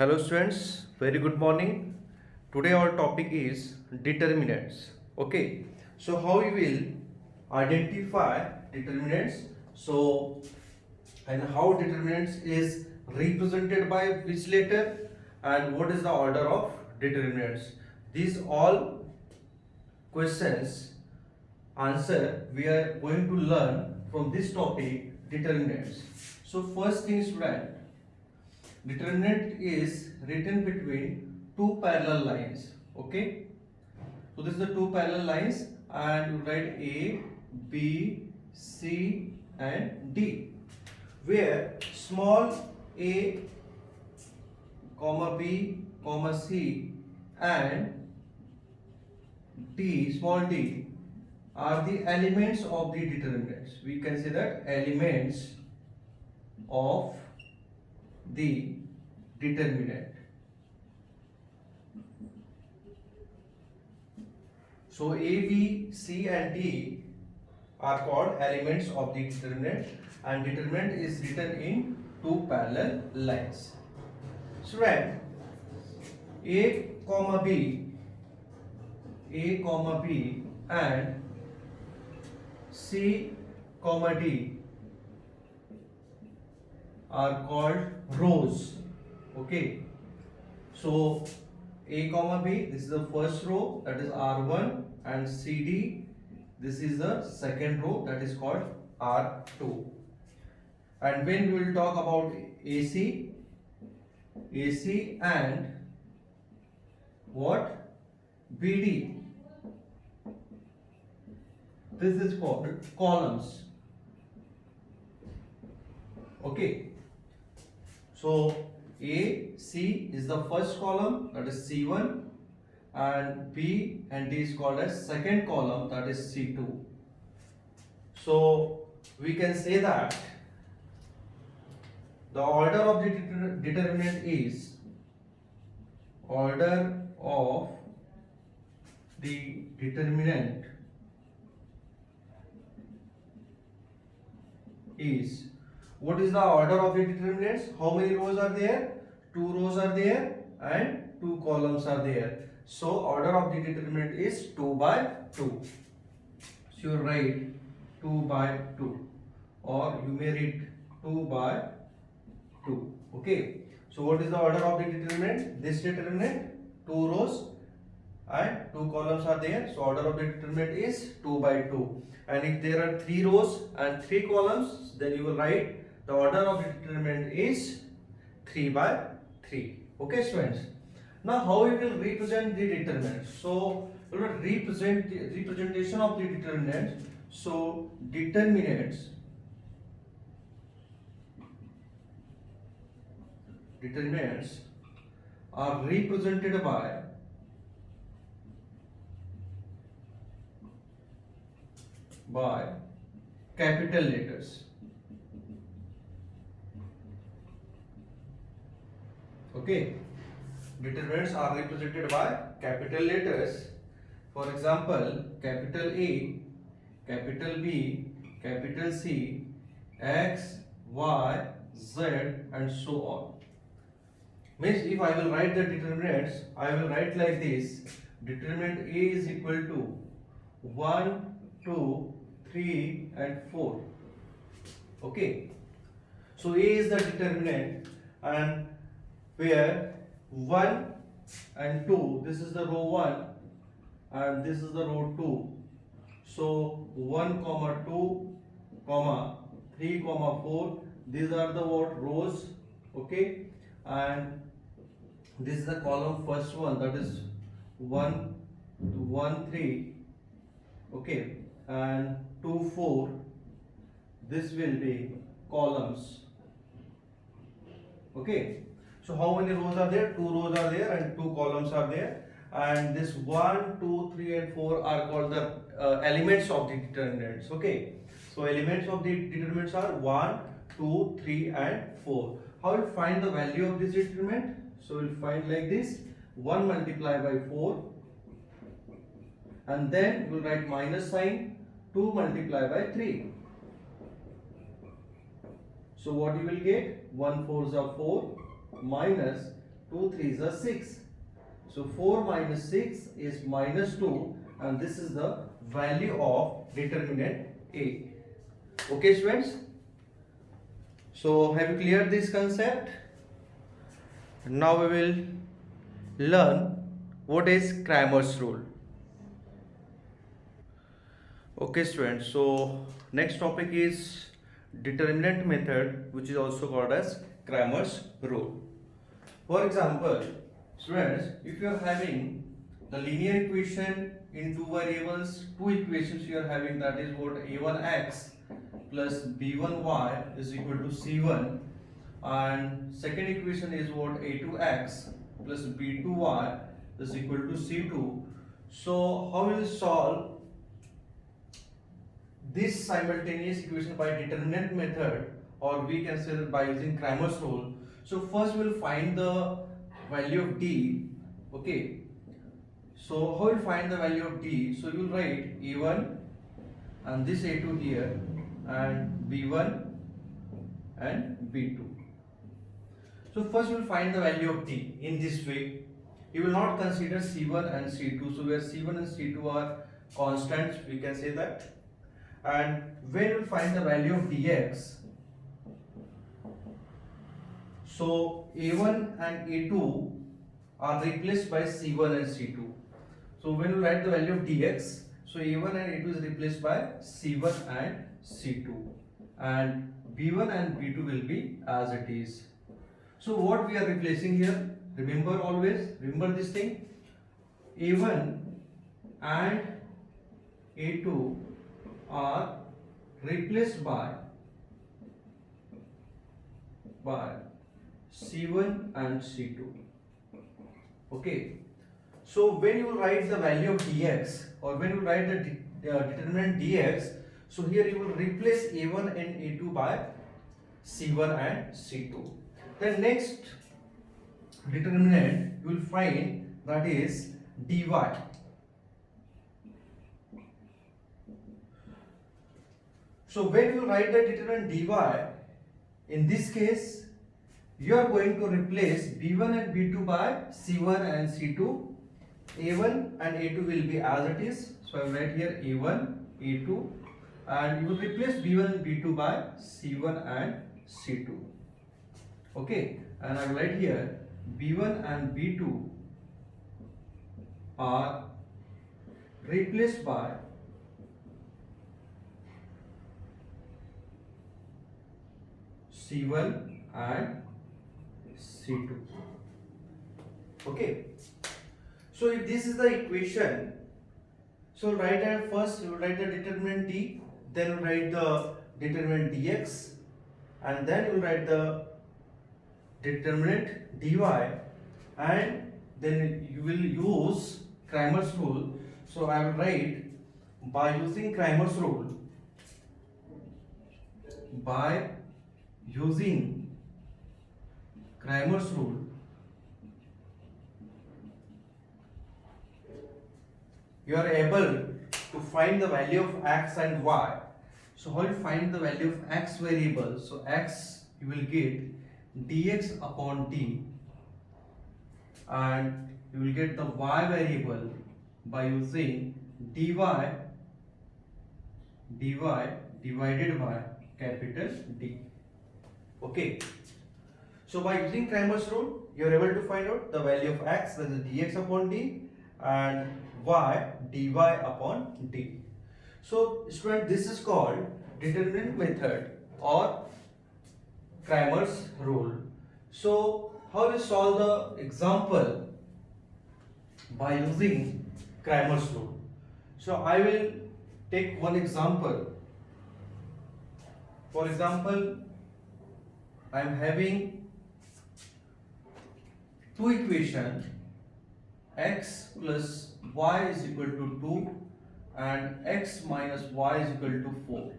Hello students, very good morning. Today our topic is determinants. Okay, so how we will identify determinants? So and how determinants is represented by which letter and what is the order of determinants? These all questions answer we are going to learn from this topic determinants. So first thing student, determinant is written between two parallel lines. Okay, so this is the two parallel lines and you write A, B, C and D, where small a comma B comma C and D, small d, are the elements of the determinants. We can say that elements of the determinant. So A, B, C and D are called elements of the determinant, and determinant is written in two parallel lines. So write A comma B, A comma B and C comma D are called rows. Okay, so A comma B, this is the first row, that is R1, and CD, this is the second row, that is called R2. And when we will talk about AC and what? BD, this is called columns. Okay, so A, C is the first column, that is C1, and B and D is called as second column, that is C2. So we can say that the order of the determinant is order of the determinant is, what is the order of the determinants? How many rows are there? Two rows are there and two columns are there. So order of the determinant is 2 by 2. So you write 2 by 2, or you may write 2 by 2. Okay. So what is the order of the determinant? This determinant, two rows and two columns are there. So order of the determinant is 2 by 2. And if there are 3 rows and 3 columns, then you will write the order of the determinant is 3 by 3. Okay students. Now how we will represent the determinant? So we will represent the representation of the determinant. So determinants are represented by capital letters. Okay, determinants are represented by capital letters. For example, capital A, capital B, capital C, X, Y, Z and so on. Means if I will write the determinants, I will write like this. Determinant A is equal to 1, 2, 3 and 4. Okay, so A is the determinant, and where 1 and 2, this is the row 1 and this is the row 2. So 1 comma 2 comma 3 comma 4, these are the what rows. Okay, and this is the column first one, that is 1 1 3. Okay, and 2 4, this will be columns. Okay, so how many rows are there? 2 rows are there and 2 columns are there, and this 1 2 3 and 4 are called the elements of the determinants. Okay, so elements of the determinants are 1 2 3 and 4. How will find the value of this determinant? So we'll find like this: 1 multiplied by 4, and then we'll write minus sign, 2 multiplied by 3. So what you will get? 1 4s are 4 minus 2 3s are 6. So 4 minus 6 is minus 2, and this is the value of determinant A. Okay students, so have you cleared this concept? Now we will learn what is Cramer's rule. Okay students, so next topic is determinant method, which is also called as Cramer's rule. For example, students, if you are having the linear equation in two variables, two equations you are having, that is what a1x plus b1y is equal to c1, and second equation is what a2x plus b2y is equal to c2. So how will you solve this simultaneous equation by determinant method, or we can say that by using Cramer's rule? So first we will find the value of d. Okay, so how will you find the value of d? So you will write a1 and this a2 here, and b1 and b2. So first you will find the value of d in this way. You will not consider c1 and c2. So where c1 and c2 are constants, we can say that. And when you will find the value of dx, so a1 and a2 are replaced by c1 and c2. So when you write the value of dx, so a1 and a2 is replaced by c1 and c2, and b1 and b2 will be as it is. So what we are replacing here, remember, always remember this thing, a1 and a2 are replaced by c1 and c2. Okay, so when you write the value of dx, or when you write the determinant dx, so here you will replace a1 and a2 by c1 and c2. Then next determinant you will find, that is dy. So when you write the determinant dy, in this case you are going to replace b1 and b2 by c1 and c2. a1 and a2 will be as it is. So I will write here a1, a2, and you will replace b1 and b2 by c1 and c2. Okay, and I will write here b1 and b2 are replaced by c1 and c2. Okay, so if this is the equation, so write at first, you write the determinant d, then you write the determinant dx, and then you write the determinant dy, and then you will use Cramer's rule. So I will write, by using Cramer's rule, by using Cramer's rule, you are able to find the value of x and y. So how you find the value of x variable? So x, you will get dx upon d, and you will get the y variable by using dy divided by capital D. Okay, so by using Cramer's rule, you are able to find out the value of x, that is dx upon d, and y dy upon d. So student, this is called determinant method or Cramer's rule. So how to solve the example by using Cramer's rule? So I will take one example. For example, I am having two equations, x plus y is equal to 2 and x minus y is equal to 4.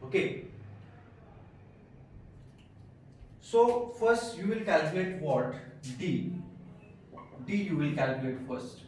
Okay, so first you will calculate what? D you will calculate first.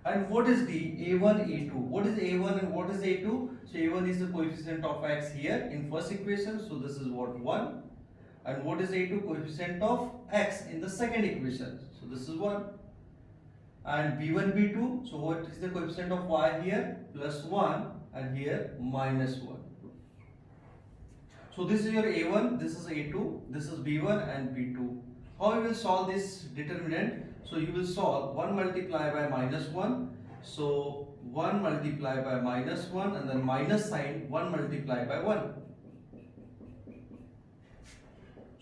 And what is D? A1, A2. What is A1 and what is A2? So A1 is the coefficient of x here in first equation, so this is what 1, and what is A2? Coefficient of x in the second equation. So this is 1. And B1, B2, so what is the coefficient of y here? Plus 1 and here minus 1. So this is your A1, this is A2, this is B1 and B2. How you will solve this determinant? So you will solve 1 multiplied by minus 1. So 1 multiplied by minus 1 and then minus sign 1 multiplied by 1.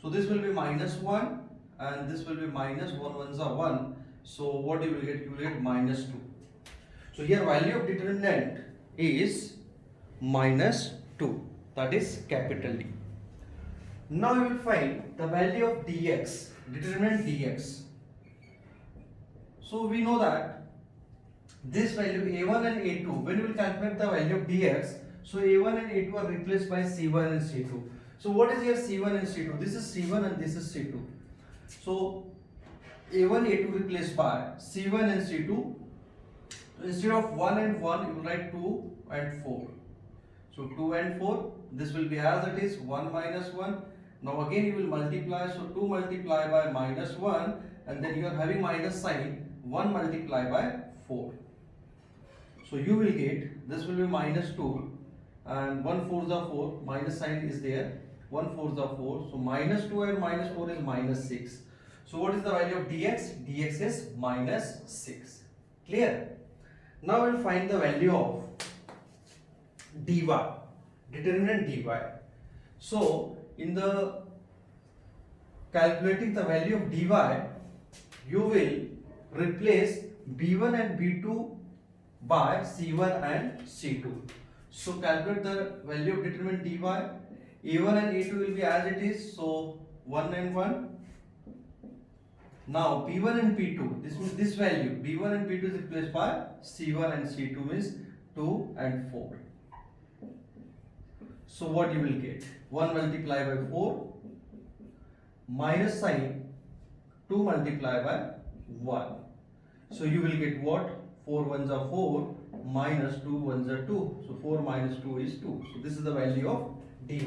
So this will be minus 1 and this will be minus 1 ones are 1. So what you will get? You will get minus 2. So here value of determinant is minus 2. That is capital D. Now you will find the value of dx, determinant dx. So we know that this value A1 and A2, when we will calculate the value of dx, so A1 and A2 are replaced by C1 and C2. So what is here C1 and C2? This is C1 and this is C2. So A1, A2 replaced by C1 and C2. So instead of 1 and 1, you will write 2 and 4. So 2 and 4, this will be as it is, 1 minus 1. Now again you will multiply, so 2 multiply by minus 1 and then you are having minus sign, 1 multiply by 4. So you will get, this will be minus 2 and 1 4s are 4, minus sign is there, 1 4s are 4. So minus 2 and minus 4 is minus 6. So what is the value of dx? Dx is minus 6. Clear? Now we will find the value of dy, determinant dy. So in the calculating the value of dy, you will replace b1 and b2 by c1 and c2. So calculate the value of determinant dy. A1 and A2 will be as it is, so 1 and 1. Now b1 and b2, this means this value b1 and b2 is replaced by c1 and c2 means 2 and 4. So what you will get? 1 multiplied by 4 minus sign 2 multiplied by 1. So you will get what? 4 ones are 4 minus 2 ones are 2. So 4 minus 2 is 2. So this is the value of dy.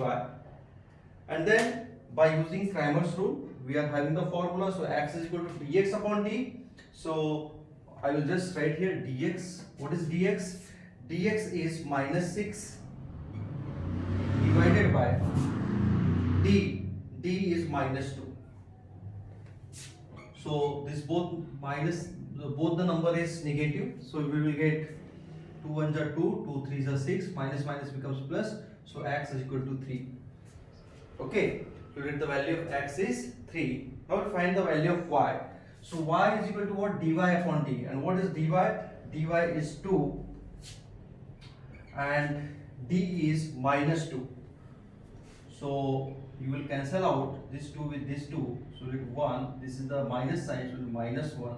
And then by using Cramer's rule, we are having the formula. So x is equal to dx upon d. So I will just write here dx. What is dx? Dx is minus 6 divided by d. D is minus 2. So this both the number is negative. So we will get 2 ones are 2, 2 3s are 6, minus minus becomes plus. So x is equal to 3. Okay, so get the value of x is 3. Now we'll find the value of y. So y is equal to what? Dy upon d. And what is dy? Dy is 2 and d is minus 2. So you will cancel out this 2 with this 2. So you get 1. This is the minus sign, so minus 1.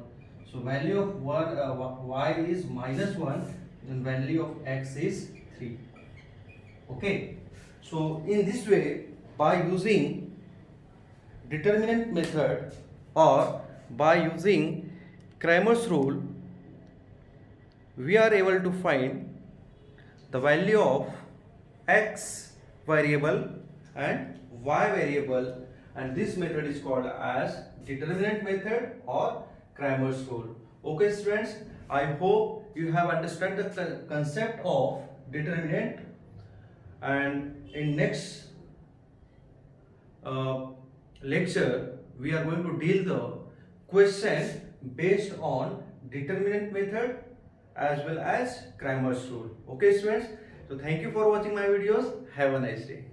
So value of y is minus 1 and value of x is 3. Okay. So in this way, by using determinant method or by using Cramer's rule, we are able to find the value of x variable and y variable, and this method is called as determinant method or Cramer's rule. Okay students, I hope you have understood the concept of determinant, and in next lecture we are going to deal the question based on determinant method as well as Cramer's rule. Okay students, so thank you for watching my videos. Have a nice day.